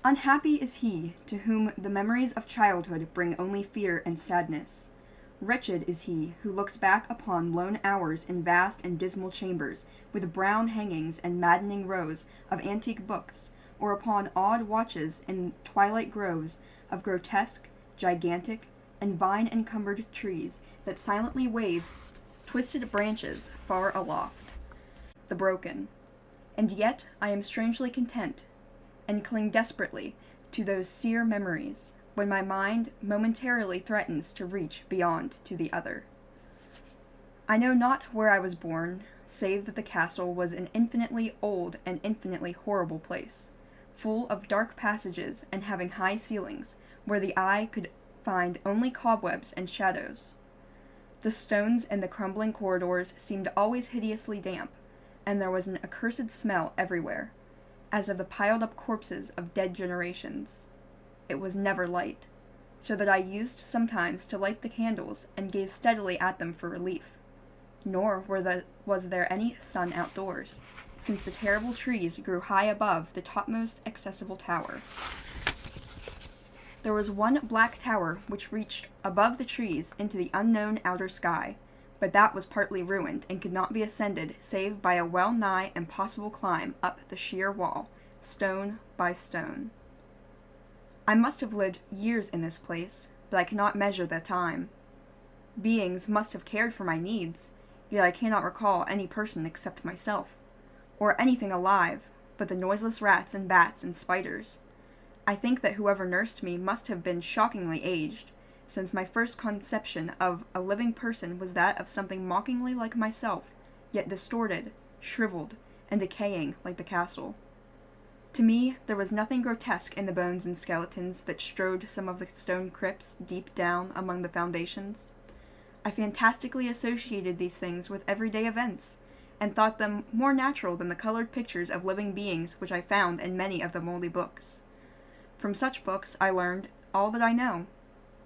Unhappy is he to whom the memories of childhood bring only fear and sadness. Wretched is he who looks back upon lone hours in vast and dismal chambers, with brown hangings and maddening rows of antique books, or upon odd watches in twilight groves of grotesque, gigantic, and vine-encumbered trees that silently wave twisted branches far aloft. The broken. And yet I am strangely content, and cling desperately to those sere memories, when my mind momentarily threatens to reach beyond to the other. I know not where I was born, save that the castle was an infinitely old and infinitely horrible place, full of dark passages and having high ceilings, where the eye could find only cobwebs and shadows. The stones in the crumbling corridors seemed always hideously damp, and there was an accursed smell everywhere, as of the piled-up corpses of dead generations. It was never light, so that I used sometimes to light the candles and gaze steadily at them for relief. Nor was there any sun outdoors, since the terrible trees grew high above the topmost accessible tower. There was one black tower which reached above the trees into the unknown outer sky, but that was partly ruined and could not be ascended save by a well-nigh impossible climb up the sheer wall, stone by stone. I must have lived years in this place, but I cannot measure the time. Beings must have cared for my needs, yet I cannot recall any person except myself, or anything alive but the noiseless rats and bats and spiders. I think that whoever nursed me must have been shockingly aged, since my first conception of a living person was that of something mockingly like myself, yet distorted, shriveled, and decaying like the castle. To me, there was nothing grotesque in the bones and skeletons that strewed some of the stone crypts deep down among the foundations. I fantastically associated these things with everyday events, and thought them more natural than the colored pictures of living beings which I found in many of the moldy books. From such books I learned all that I know.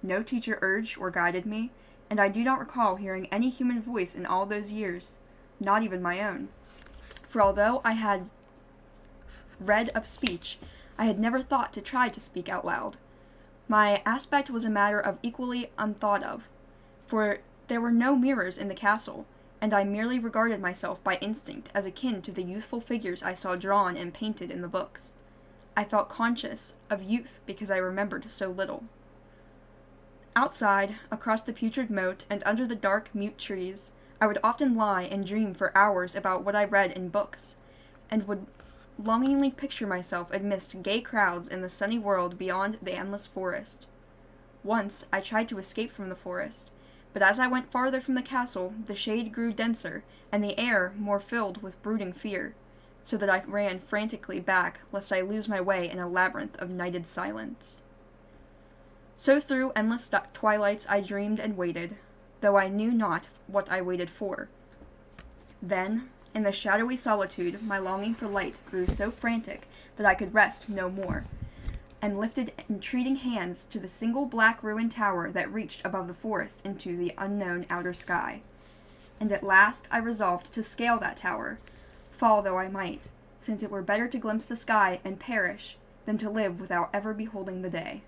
No teacher urged or guided me, and I do not recall hearing any human voice in all those years, not even my own. For although I had read of speech, I had never thought to try to speak out loud. My aspect was a matter of equally unthought of, for there were no mirrors in the castle, and I merely regarded myself by instinct as akin to the youthful figures I saw drawn and painted in the books. I felt conscious of youth because I remembered so little. Outside, across the putrid moat and under the dark, mute trees, I would often lie and dream for hours about what I read in books, and would longingly picture myself amidst gay crowds in the sunny world beyond the endless forest. Once I tried to escape from the forest, but as I went farther from the castle, the shade grew denser, and the air more filled with brooding fear, so that I ran frantically back lest I lose my way in a labyrinth of nighted silence. So through endless twilights I dreamed and waited, though I knew not what I waited for. Then, in the shadowy solitude, my longing for light grew so frantic that I could rest no more, and lifted entreating hands to the single black ruined tower that reached above the forest into the unknown outer sky. And at last I resolved to scale that tower, fall though I might, since it were better to glimpse the sky and perish than to live without ever beholding the day.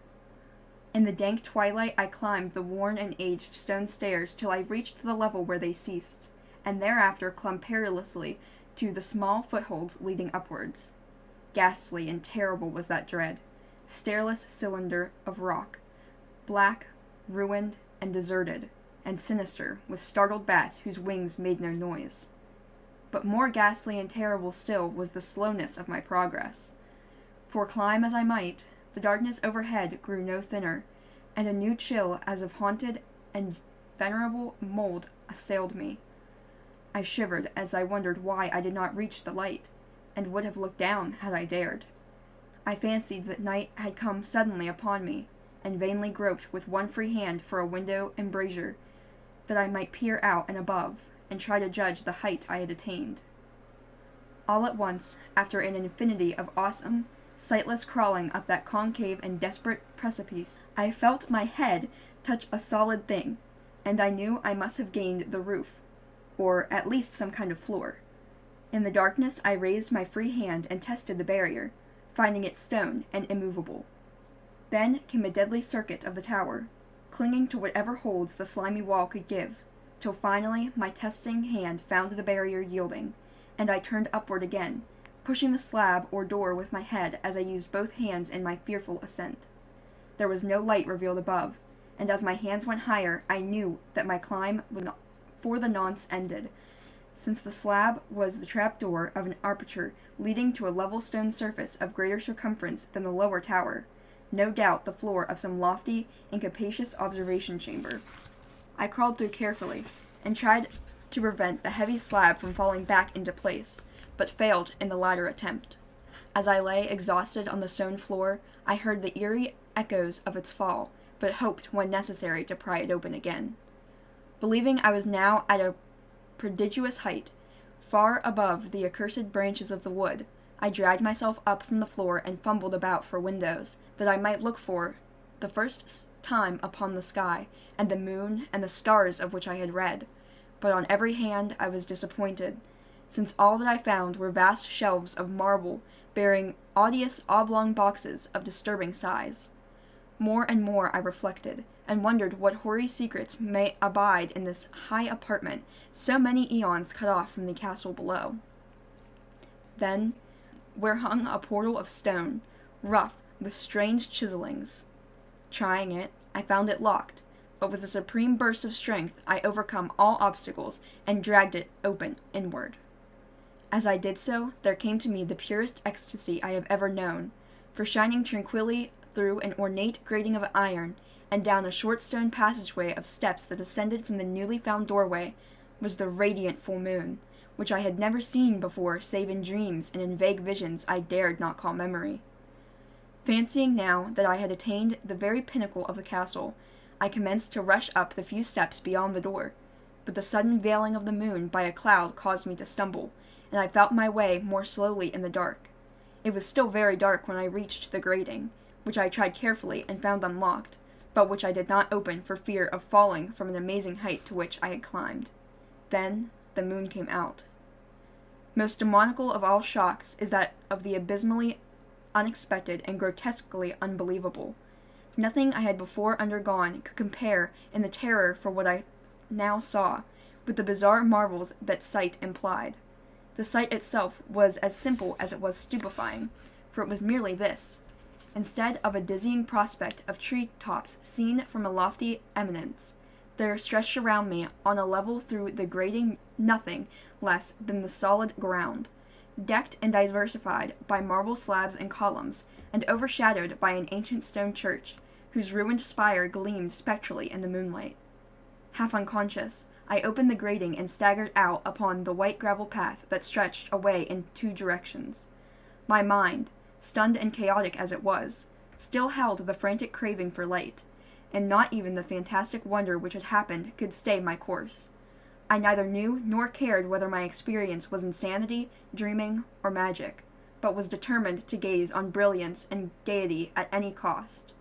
In the dank twilight I climbed the worn and aged stone stairs till I reached the level where they ceased, and thereafter clung perilously to the small footholds leading upwards. Ghastly and terrible was that dread, stairless cylinder of rock, black, ruined, and deserted, and sinister, with startled bats whose wings made no noise. But more ghastly and terrible still was the slowness of my progress. For climb as I might, the darkness overhead grew no thinner, and a new chill as of haunted and venerable mold assailed me. I shivered as I wondered why I did not reach the light, and would have looked down had I dared. I fancied that night had come suddenly upon me, and vainly groped with one free hand for a window embrasure, that I might peer out and above, and try to judge the height I had attained. All at once, after an infinity of awesome, sightless crawling up that concave and desperate precipice, I felt my head touch a solid thing, and I knew I must have gained the roof, or at least some kind of floor. In the darkness I raised my free hand and tested the barrier, finding it stone and immovable. Then came a deadly circuit of the tower, clinging to whatever holds the slimy wall could give, till finally my testing hand found the barrier yielding, and I turned upward again, pushing the slab or door with my head as I used both hands in my fearful ascent. There was no light revealed above, and as my hands went higher, I knew that my climb was for the nonce ended, since the slab was the trap-door of an aperture leading to a level stone surface of greater circumference than the lower tower, no doubt the floor of some lofty and capacious observation chamber. I crawled through carefully, and tried to prevent the heavy slab from falling back into place, but failed in the latter attempt. As I lay exhausted on the stone floor, I heard the eerie echoes of its fall, but hoped when necessary to pry it open again. Believing I was now at a prodigious height, far above the accursed branches of the wood, I dragged myself up from the floor and fumbled about for windows, that I might look for the first time upon the sky, and the moon, and the stars of which I had read. But on every hand I was disappointed, since all that I found were vast shelves of marble, bearing odious oblong boxes of disturbing size. More and more I reflected, and wondered what hoary secrets may abide in this high apartment, so many eons cut off from the castle below. Then, where hung a portal of stone, rough with strange chiselings. Trying it, I found it locked, but with a supreme burst of strength I overcome all obstacles and dragged it open inward. As I did so, there came to me the purest ecstasy I have ever known, for shining tranquilly through an ornate grating of iron, and down a short stone passageway of steps that ascended from the newly found doorway, was the radiant full moon, which I had never seen before save in dreams and in vague visions I dared not call memory. Fancying now that I had attained the very pinnacle of the castle, I commenced to rush up the few steps beyond the door, but the sudden veiling of the moon by a cloud caused me to stumble, and I felt my way more slowly in the dark. It was still very dark when I reached the grating, which I tried carefully and found unlocked, but which I did not open for fear of falling from an amazing height to which I had climbed. Then the moon came out. Most demoniacal of all shocks is that of the abysmally unexpected and grotesquely unbelievable. Nothing I had before undergone could compare in the terror for what I now saw, with the bizarre marvels that sight implied. The sight itself was as simple as it was stupefying, for it was merely this. Instead of a dizzying prospect of tree-tops seen from a lofty eminence, there stretched around me on a level through the grating nothing less than the solid ground, decked and diversified by marble slabs and columns, and overshadowed by an ancient stone church, whose ruined spire gleamed spectrally in the moonlight. Half unconscious, I opened the grating and staggered out upon the white gravel path that stretched away in two directions. My mind, stunned and chaotic as it was, still held the frantic craving for light, and not even the fantastic wonder which had happened could stay my course. I neither knew nor cared whether my experience was insanity, dreaming, or magic, but was determined to gaze on brilliance and gaiety at any cost.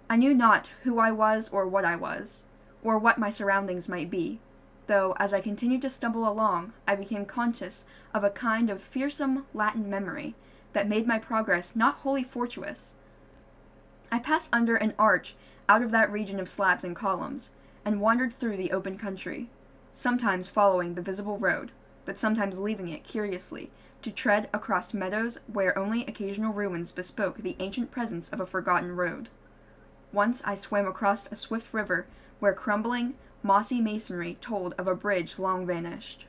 I knew not who I was, or what my surroundings might be, though as I continued to stumble along, I became conscious of a kind of fearsome Latin memory that made my progress not wholly fortuitous. I passed under an arch out of that region of slabs and columns, and wandered through the open country, sometimes following the visible road, but sometimes leaving it curiously, to tread across meadows where only occasional ruins bespoke the ancient presence of a forgotten road. Once I swam across a swift river where crumbling, mossy masonry told of a bridge long vanished.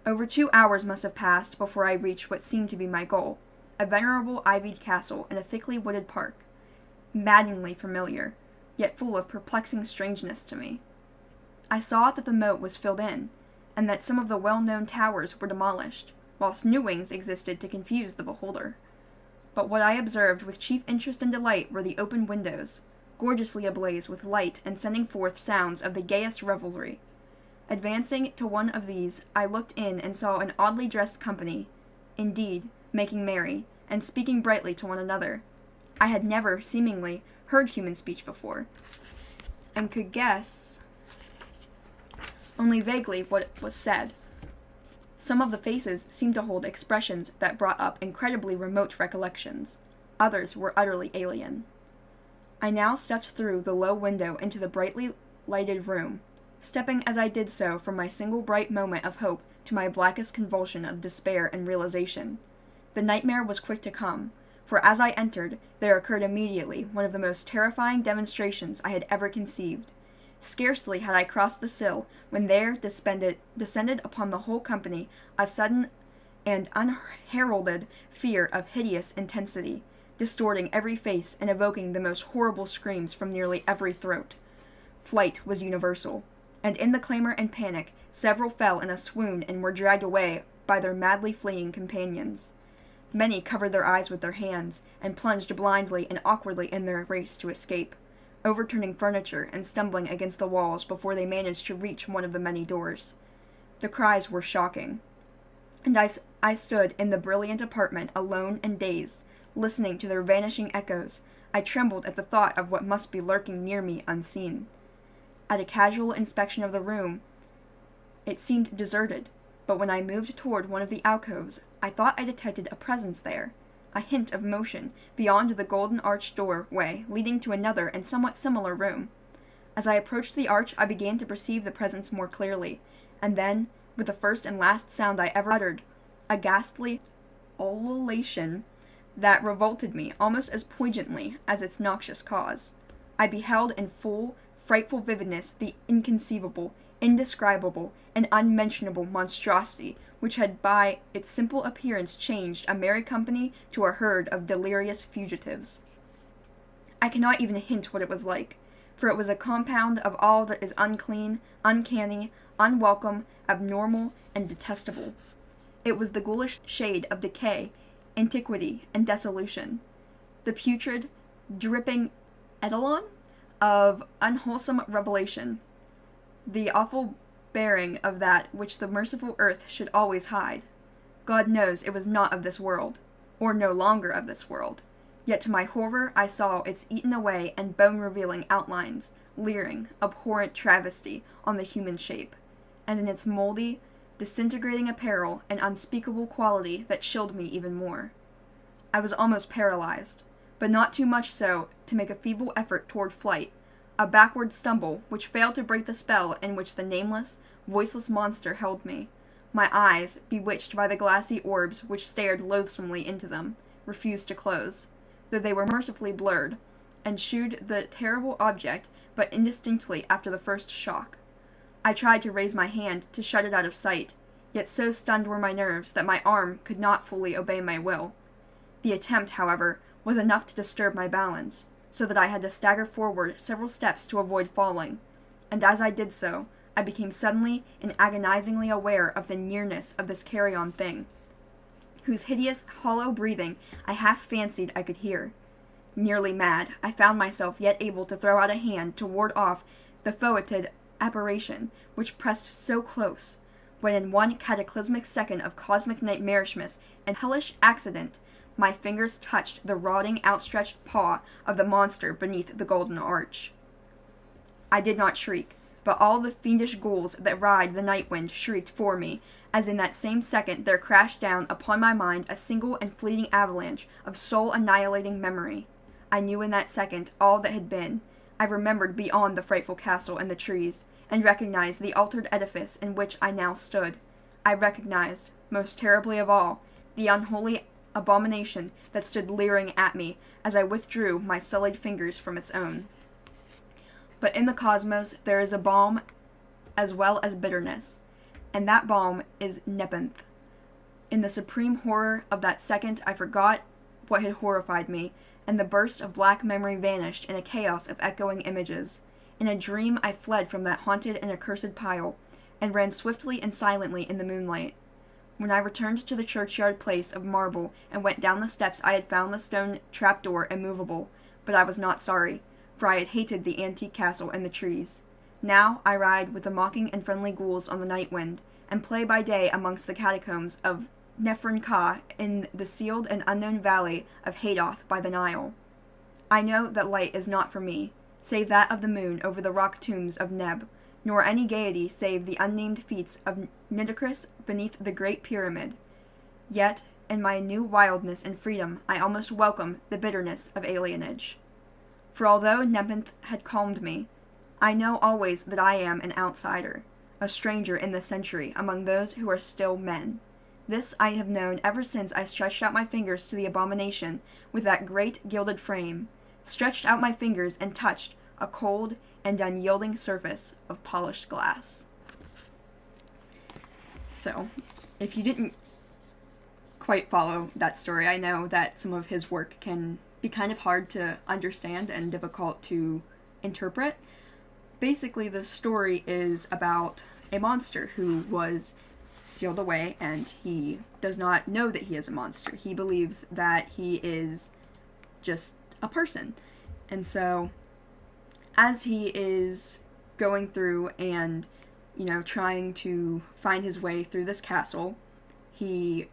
Over 2 hours must have passed before I reached what seemed to be my goal, a venerable ivied castle in a thickly wooded park, maddeningly familiar, yet full of perplexing strangeness to me. I saw that the moat was filled in, and that some of the well-known towers were demolished, whilst new wings existed to confuse the beholder. But what I observed with chief interest and delight were the open windows, gorgeously ablaze with light and sending forth sounds of the gayest revelry. Advancing to one of these, I looked in and saw an oddly dressed company, indeed, making merry, and speaking brightly to one another. I had never, seemingly, heard human speech before, and could guess only vaguely what was said. Some of the faces seemed to hold expressions that brought up incredibly remote recollections. Others were utterly alien. I now stepped through the low window into the brightly lighted room, stepping as I did so from my single bright moment of hope to my blackest convulsion of despair and realization. The nightmare was quick to come, for as I entered, there occurred immediately one of the most terrifying demonstrations I had ever conceived. Scarcely had I crossed the sill when there descended upon the whole company a sudden and unheralded fear of hideous intensity, distorting every face and evoking the most horrible screams from nearly every throat. Flight was universal, and in the clamor and panic, several fell in a swoon and were dragged away by their madly fleeing companions. Many covered their eyes with their hands, and plunged blindly and awkwardly in their race to escape, overturning furniture and stumbling against the walls before they managed to reach one of the many doors. The cries were shocking, and I stood in the brilliant apartment alone and dazed, listening to their vanishing echoes. I trembled at the thought of what must be lurking near me unseen. At a casual inspection of the room, it seemed deserted, but when I moved toward one of the alcoves, I thought I detected a presence there, a hint of motion, beyond the golden arched doorway leading to another and somewhat similar room. As I approached the arch, I began to perceive the presence more clearly, and then, with the first and last sound I ever uttered, a ghastly ululation that revolted me almost as poignantly as its noxious cause, I beheld in full, frightful vividness the inconceivable, indescribable, and unmentionable monstrosity which had by its simple appearance changed a merry company to a herd of delirious fugitives. I cannot even hint what it was like, for it was a compound of all that is unclean, uncanny, unwelcome, abnormal, and detestable. It was the ghoulish shade of decay, antiquity, and dissolution, the putrid, dripping etalon of unwholesome revelation, the awful bearing of that which the merciful earth should always hide. God knows it was not of this world, or no longer of this world, yet to my horror I saw its eaten away and bone-revealing outlines, leering, abhorrent travesty on the human shape, and in its mouldy, disintegrating apparel an unspeakable quality that chilled me even more. I was almost paralyzed, but not too much so to make a feeble effort toward flight, a backward stumble which failed to break the spell in which the nameless, voiceless monster held me. My eyes, bewitched by the glassy orbs which stared loathsomely into them, refused to close, though they were mercifully blurred, and shewed the terrible object but indistinctly after the first shock. I tried to raise my hand to shut it out of sight, yet so stunned were my nerves that my arm could not fully obey my will. The attempt, however, was enough to disturb my balance, so that I had to stagger forward several steps to avoid falling, and as I did so, I became suddenly and agonizingly aware of the nearness of this carrion thing, whose hideous, hollow breathing I half fancied I could hear. Nearly mad, I found myself yet able to throw out a hand to ward off the foetid apparition which pressed so close, when in one cataclysmic second of cosmic nightmarishness and hellish accident, my fingers touched the rotting, outstretched paw of the monster beneath the golden arch. I did not shriek, but all the fiendish ghouls that ride the night wind shrieked for me, as in that same second there crashed down upon my mind a single and fleeting avalanche of soul-annihilating memory. I knew in that second all that had been. I remembered beyond the frightful castle and the trees, and recognized the altered edifice in which I now stood. I recognized, most terribly of all, the unholy abomination that stood leering at me as I withdrew my sullied fingers from its own. But in the cosmos there is a balm as well as bitterness, and that balm is Nepenthe. In the supreme horror of that second I forgot what had horrified me, and the burst of black memory vanished in a chaos of echoing images. In a dream I fled from that haunted and accursed pile, and ran swiftly and silently in the moonlight. When I returned to the churchyard place of marble and went down the steps I had found the stone trapdoor immovable, but I was not sorry, for I had hated the antique castle and the trees. Now I ride with the mocking and friendly ghouls on the night wind, and play by day amongst the catacombs of Nephron-Ka in the sealed and unknown valley of Hadoth by the Nile. I know that light is not for me, save that of the moon over the rock tombs of Neb, nor any gaiety save the unnamed feats of Nitocris beneath the Great Pyramid. Yet, in my new wildness and freedom, I almost welcome the bitterness of alienage. For although Nepenthe had calmed me, I know always that I am an outsider, a stranger in this century among those who are still men. This I have known ever since I stretched out my fingers to the abomination with that great gilded frame, stretched out my fingers and touched a cold and unyielding surface of polished glass. So, if you didn't quite follow that story, I know that some of his work can be kind of hard to understand and difficult to interpret. Basically, the story is about a monster who was sealed away, and he does not know that he is a monster. He believes that he is just a person. And so, as he is going through and, trying to find his way through this castle, he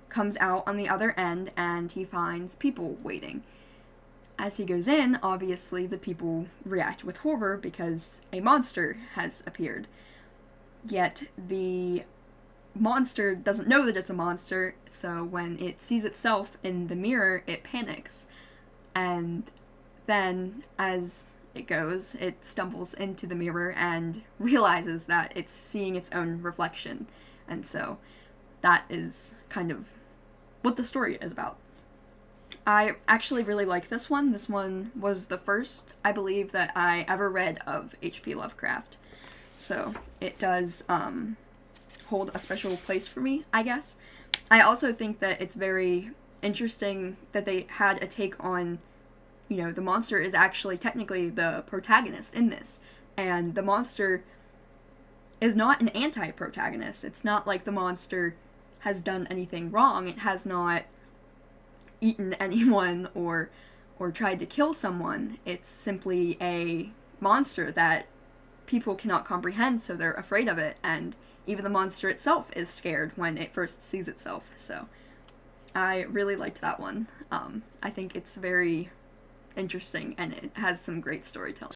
comes out on the other end and he finds people waiting. As he goes in, obviously the people react with horror because a monster has appeared. Yet the monster doesn't know that it's a monster, so when it sees itself in the mirror, it panics. And then, as it goes, it stumbles into the mirror and realizes that it's seeing its own reflection. And so that is kind of what the story is about. I actually really like this one. This one was the first, I believe, that I ever read of H.P. Lovecraft. So it does hold a special place for me, I guess. I also think that it's very interesting that they had a take on, the monster is actually technically the protagonist in this. And the monster is not an anti-protagonist. It's not like the monster has done anything wrong. It has not eaten anyone or tried to kill someone. It's simply a monster that people cannot comprehend, so they're afraid of it, and even the monster itself is scared when it first sees itself. So I really liked that one. I think it's very interesting, and it has some great storytelling.